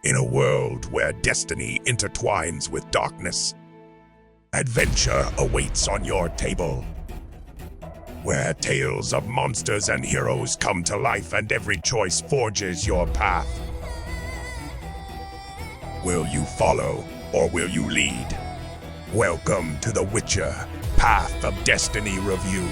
In a world where destiny intertwines with darkness, adventure awaits on your table. Where tales of monsters and heroes come to life and every choice forges your path. Will you follow or will you lead? Welcome to The Witcher Path of Destiny Review.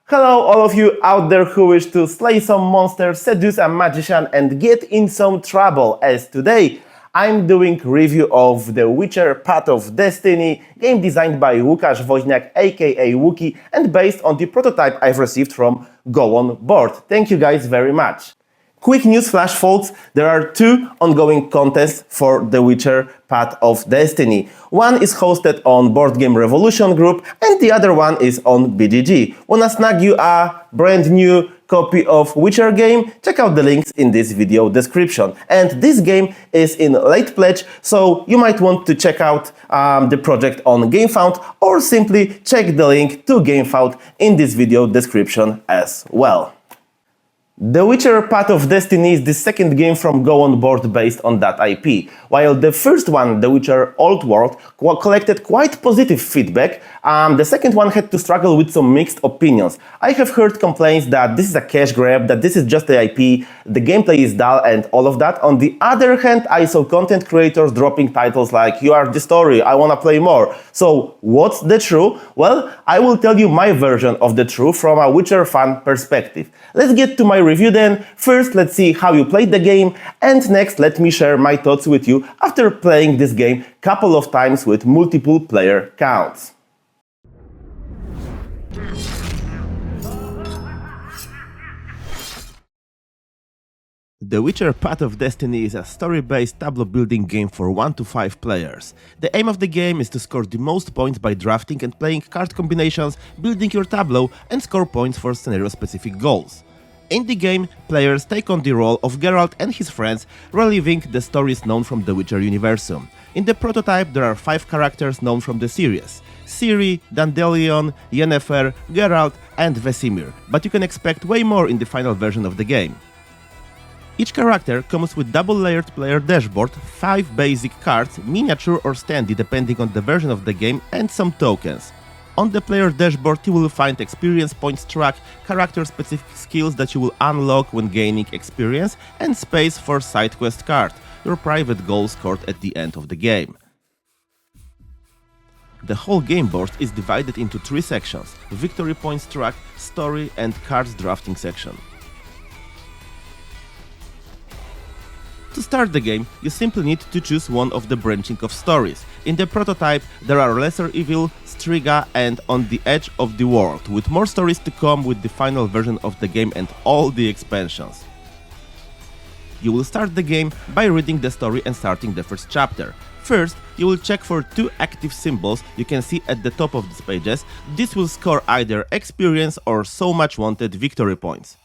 Hello all of you out there who wish to slay some monsters, seduce a magician and get in some trouble, as today I'm doing review of The Witcher Path of Destiny, game designed by Łukasz Woźniak aka Łuki and based on the prototype I've received from Go On Board. Thank you guys very much. Quick news flash folks, there are two ongoing contests for The Witcher Path of Destiny. One is hosted on Board Game Revolution group and the other one is on BGG. Wanna snag you a brand new copy of Witcher game? Check out the links in this video description. And this game is in late pledge, so you might want to check out the project on Gamefound or simply check the link to Gamefound in this video description as well. The Witcher Path of Destiny is the second game from Go On Board based on that IP. While the first one, The Witcher Old World, collected quite positive feedback, the second one had to struggle with some mixed opinions. I have heard complaints that this is a cash grab, that this is just the IP, the gameplay is dull and all of that. On the other hand, I saw content creators dropping titles like "You are the story, I wanna play more." So what's the true? Well, I will tell you my version of the true from a Witcher fan perspective. Let's get to my review then. First, let's see how you played the game, and next let me share my thoughts with you after playing this game couple of times with multiple player counts. The Witcher Path of Destiny is a story-based tableau building game for 1 to 5 players. The aim of the game is to score the most points by drafting and playing card combinations, building your tableau, and score points for scenario-specific goals. In the game, players take on the role of Geralt and his friends, reliving the stories known from the Witcher universum. In the prototype, there are 5 characters known from the series: Ciri, Dandelion, Yennefer, Geralt, and Vesemir, but you can expect way more in the final version of the game. Each character comes with double-layered player dashboard, 5 basic cards, miniature or standy depending on the version of the game, and some tokens. On the player dashboard you will find experience points track, character-specific skills that you will unlock when gaining experience, and space for side quest card, your private goal scored at the end of the game. The whole game board is divided into 3 sections: victory points track, story, and cards drafting section. To start the game, you simply need to choose one of the branching of stories. In the prototype, there are Lesser Evil, Striga, and On the Edge of the World, with more stories to come with the final version of the game and all the expansions. You will start the game by reading the story and starting the first chapter. First, you will check for 2 active symbols you can see at the top of these pages. This will score either experience or so much wanted victory points.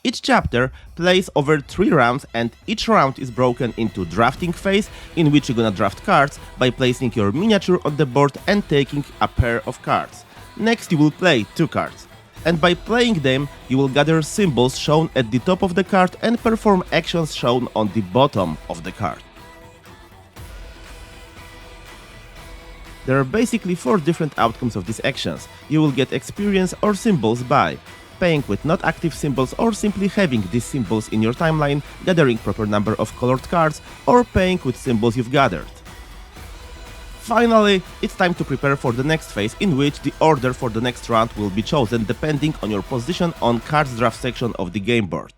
Each chapter plays over 3 rounds, and each round is broken into drafting phase, in which you're gonna draft cards by placing your miniature on the board and taking a pair of cards. Next you will play 2 cards, and by playing them you will gather symbols shown at the top of the card and perform actions shown on the bottom of the card. There are basically 4 different outcomes of these actions. You will get experience or symbols by paying with not active symbols or simply having these symbols in your timeline, gathering proper number of colored cards, or paying with symbols you've gathered. Finally, it's time to prepare for the next phase, in which the order for the next round will be chosen depending on your position on cards draft section of the game board.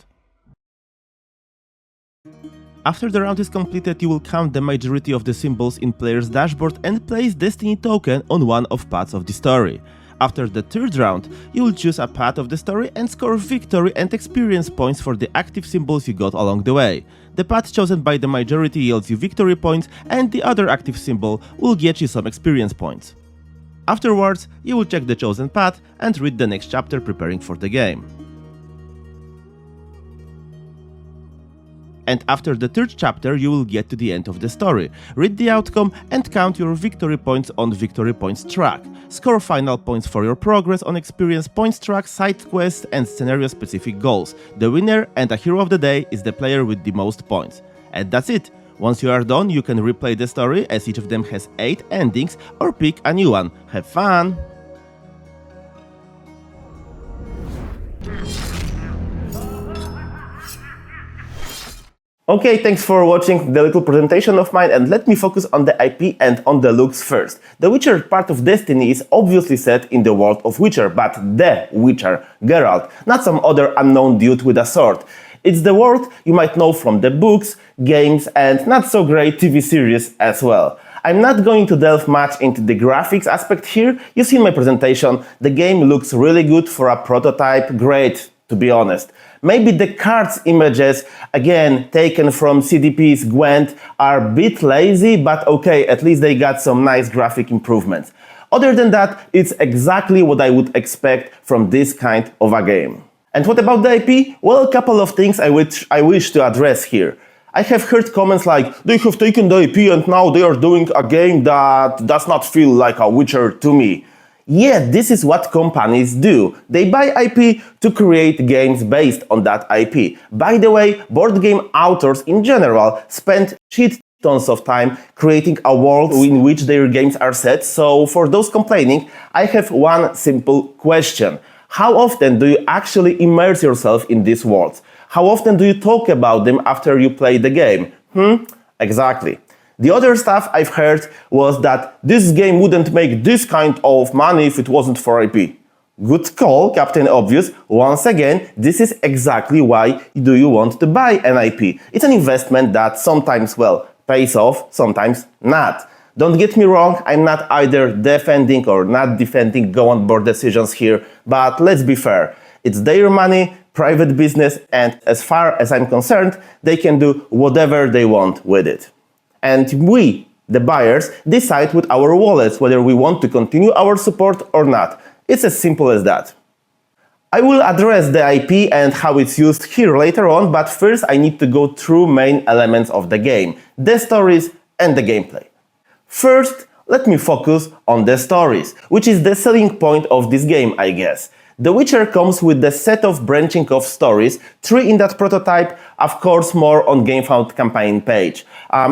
After the round is completed, you will count the majority of the symbols in player's dashboard and place Destiny token on one of paths of the story. After the 3rd round, you will choose a path of the story and score victory and experience points for the active symbols you got along the way. The path chosen by the majority yields you victory points, and the other active symbol will get you some experience points. Afterwards, you will check the chosen path and read the next chapter preparing for the game. And after the third chapter, you will get to the end of the story. Read the outcome and count your victory points on victory points track. Score final points for your progress on experience points track, side quests, and scenario-specific goals. The winner and a hero of the day is the player with the most points. And that's it. Once you are done, you can replay the story, as each of them has 8 endings, or pick a new one. Have fun! Okay, thanks for watching the little presentation of mine, and let me focus on the IP and on the looks first. The Witcher Part of Destiny is obviously set in the world of Witcher, but the Witcher, Geralt, not some other unknown dude with a sword. It's the world you might know from the books, games, and not so great TV series as well. I'm not going to delve much into the graphics aspect here. You've seen my presentation. The game looks really good for a prototype, great, to be honest. Maybe the cards images, again taken from CDP's Gwent, are a bit lazy, but okay, at least they got some nice graphic improvements. Other than that, it's exactly what I would expect from this kind of a game. And what about the IP? Well, a couple of things I wish to address here. I have heard comments like, they have taken the IP and now they are doing a game that does not feel like a Witcher to me. Yeah, this is what companies do. They buy IP to create games based on that IP. By the way, board game authors in general spend shit tons of time creating a world in which their games are set, so for those complaining, I have one simple question. How often do you actually immerse yourself in these worlds? How often do you talk about them after you play the game? Exactly. The other stuff I've heard was that this game wouldn't make this kind of money if it wasn't for IP. Good call, Captain Obvious. Once again, this is exactly why do you want to buy an IP. It's an investment that sometimes, well, pays off, sometimes not. Don't get me wrong, I'm not either defending or not defending go-on-board decisions here, but let's be fair. It's their money, private business, and as far as I'm concerned, they can do whatever they want with it. And we, the buyers, decide with our wallets whether we want to continue our support or not. It's as simple as that. I will address the IP and how it's used here later on, but first I need to go through main elements of the game, the stories and the gameplay. First, let me focus on the stories, which is the selling point of this game, I guess. The Witcher comes with the set of branching off stories, 3 in that prototype, of course more on Gamefound campaign page.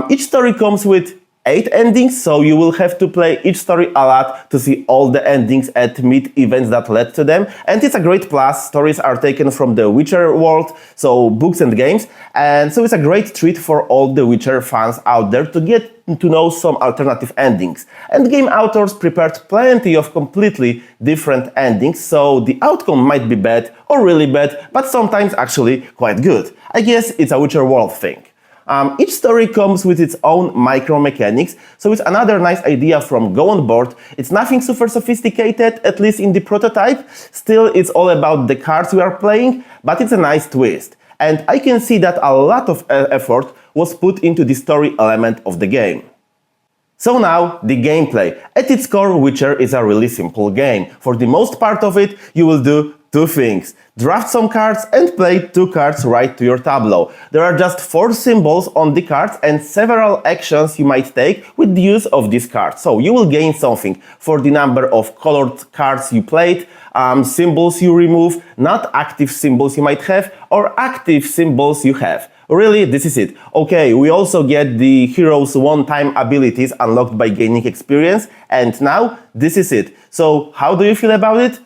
Each story comes with 8 endings, so you will have to play each story a lot to see all the endings at mid-events that led to them. And it's a great plus, stories are taken from the Witcher world, so books and games, and so it's a great treat for all the Witcher fans out there to get to know some alternative endings. And game authors prepared plenty of completely different endings, so the outcome might be bad or really bad, but sometimes actually quite good. I guess it's a Witcher world thing. Each story comes with its own micro-mechanics, so it's another nice idea from Go On Board. It's nothing super sophisticated, at least in the prototype. Still, it's all about the cards we are playing, but it's a nice twist. And I can see that a lot of effort was put into the story element of the game. So now, the gameplay. At its core, Witcher is a really simple game. For the most part of it, you will do 2 things. Draft some cards and play 2 cards right to your tableau. There are just 4 symbols on the cards and several actions you might take with the use of these cards. So you will gain something for the number of colored cards you played, symbols you remove, not active symbols you might have, or active symbols you have. Really, this is it. Okay, we also get the hero's one-time abilities unlocked by gaining experience, and now this is it. So how do you feel about it?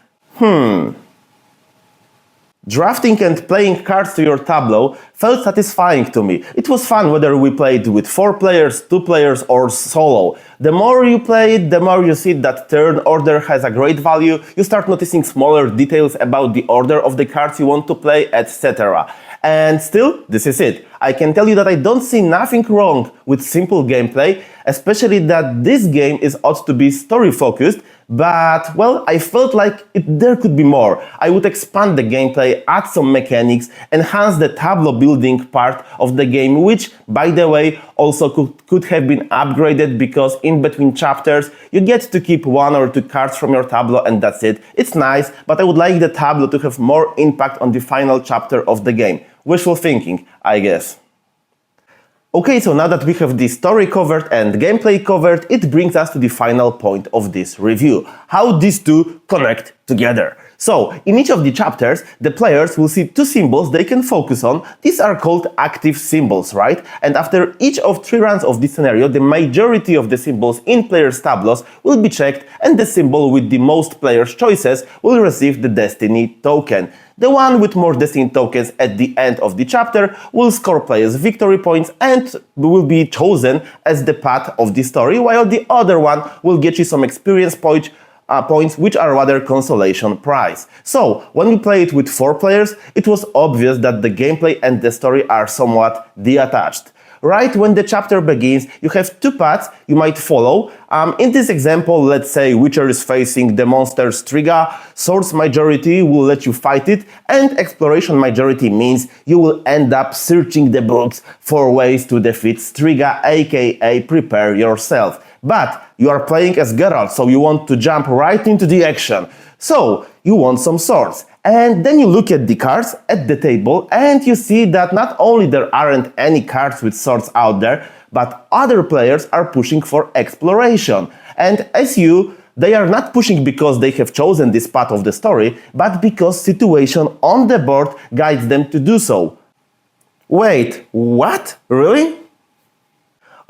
Drafting and playing cards to your tableau felt satisfying to me. It was fun whether we played with 4 players, 2 players or solo. The more you play it, the more you see that turn order has a great value, you start noticing smaller details about the order of the cards you want to play, etc. And still, this is it. I can tell you that I don't see nothing wrong with simple gameplay, especially that this game is ought to be story-focused, but, well, I felt like there could be more. I would expand the gameplay, add some mechanics, enhance the tableau building part of the game, which, by the way, also could have been upgraded because in between chapters you get to keep 1 or 2 cards from your tableau and that's it. It's nice, but I would like the tableau to have more impact on the final chapter of the game. Wishful thinking, I guess. Okay, so now that we have the story covered and gameplay covered, it brings us to the final point of this review: how these two connect together. So, in each of the chapters, the players will see two symbols they can focus on. These are called active symbols, right? And after each of 3 runs of this scenario, the majority of the symbols in players' tableaus will be checked, and the symbol with the most players' choices will receive the Destiny token. The one with more Destiny tokens at the end of the chapter will score players victory points and will be chosen as the path of the story, while the other one will get you some experience points, which are rather consolation prize. So, when we play it with 4 players, it was obvious that the gameplay and the story are somewhat detached. Right when the chapter begins, you have 2 paths you might follow. In this example, let's say Witcher is facing the monster Striga, Swords majority will let you fight it, and Exploration majority means you will end up searching the books for ways to defeat Striga, aka prepare yourself. But you are playing as Geralt, so you want to jump right into the action. So, you want some swords. And then you look at the cards at the table and you see that not only there aren't any cards with swords out there, but other players are pushing for exploration. And as you, they are not pushing because they have chosen this path of the story, but because situation on the board guides them to do so. Wait, what? Really?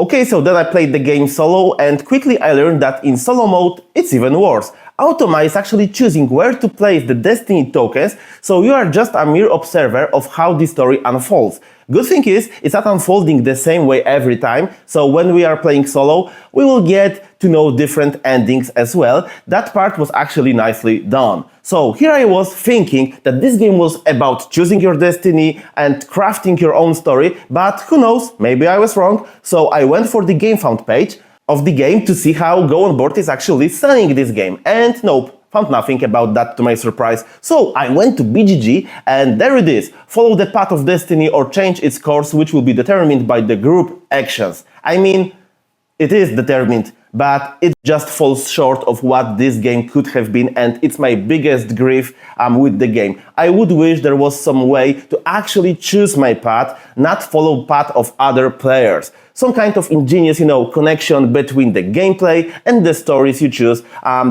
Okay, so then I played the game solo, and quickly I learned that in solo mode it's even worse. Automa is actually choosing where to place the Destiny tokens, so you are just a mere observer of how the story unfolds. Good thing is, it's not unfolding the same way every time, so when we are playing solo, we will get to know different endings as well. That part was actually nicely done. So here I was thinking that this game was about choosing your destiny and crafting your own story, but who knows, maybe I was wrong. So I went for the Gamefound page of the game to see how Go On Board is actually selling this game, and nope, found nothing about that to my surprise. So I went to BGG and there it is. Follow the path of destiny or change its course, which will be determined by the group actions. I mean, it is determined, but it just falls short of what this game could have been, and it's my biggest grief with the game. I would wish there was some way to actually choose my path, not follow path of other players. Some kind of ingenious, connection between the gameplay and the stories you choose.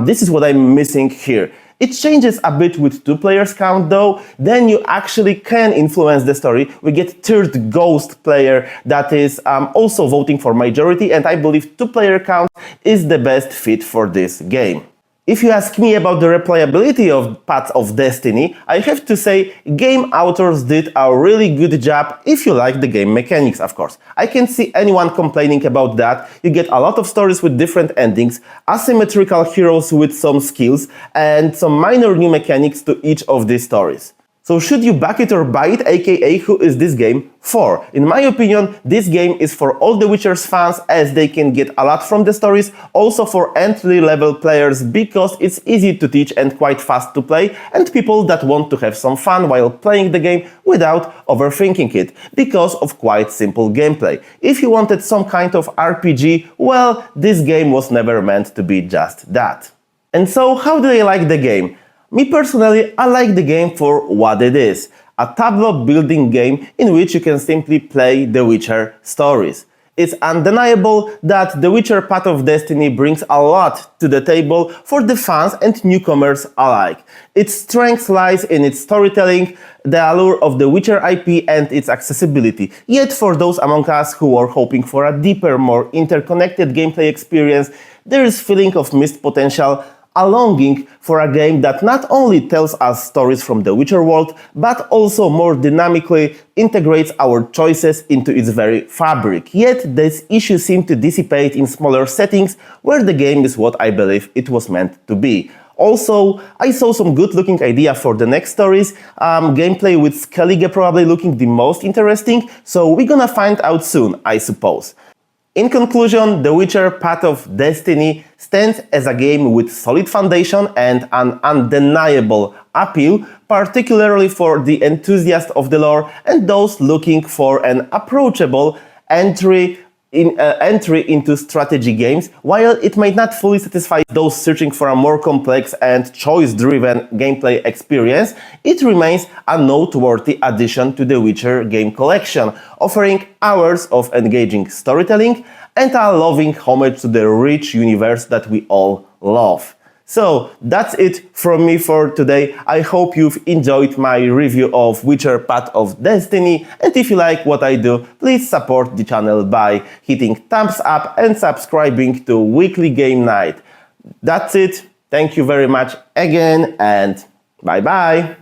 This is what I'm missing here. It changes a bit with 2 players count though, then you actually can influence the story. We get third ghost player that is also voting for majority, and I believe 2 player count is the best fit for this game. If you ask me about the replayability of Paths of Destiny, I have to say game authors did a really good job if you like the game mechanics, of course. I can't see anyone complaining about that. You get a lot of stories with different endings, asymmetrical heroes with some skills, and some minor new mechanics to each of these stories. So should you back it or buy it, aka who is this game for? In my opinion, this game is for all the Witcher's fans, as they can get a lot from the stories, also for entry-level players because it's easy to teach and quite fast to play, and people that want to have some fun while playing the game without overthinking it, because of quite simple gameplay. If you wanted some kind of RPG, well, this game was never meant to be just that. And so, how do I like the game? Me personally, I like the game for what it is. A Tableu building game in which you can simply play The Witcher stories. It's undeniable that The Witcher Path of Destiny brings a lot to the table for the fans and newcomers alike. Its strength lies in its storytelling, the allure of the Witcher IP and its accessibility. Yet for those among us who are hoping for a deeper, more interconnected gameplay experience, there is feeling of missed potential, a longing for a game that not only tells us stories from the Witcher world, but also more dynamically integrates our choices into its very fabric. Yet these issues seem to dissipate in smaller settings, where the game is what I believe it was meant to be. Also, I saw some good looking idea for the next stories, gameplay with Skellige probably looking the most interesting, so we're gonna find out soon, I suppose. In conclusion, The Witcher Path of Destiny stands as a game with solid foundation and an undeniable appeal, particularly for the enthusiasts of the lore and those looking for an approachable entry entry into strategy games, while it might not fully satisfy those searching for a more complex and choice-driven gameplay experience, it remains a noteworthy addition to the Witcher game collection, offering hours of engaging storytelling and a loving homage to the rich universe that we all love. So that's it from me for today. I hope you've enjoyed my review of Witcher Path of Destiny, and if you like what I do, please support the channel by hitting thumbs up and subscribing to Weekly Game Night. That's it. Thank you very much again, and bye bye.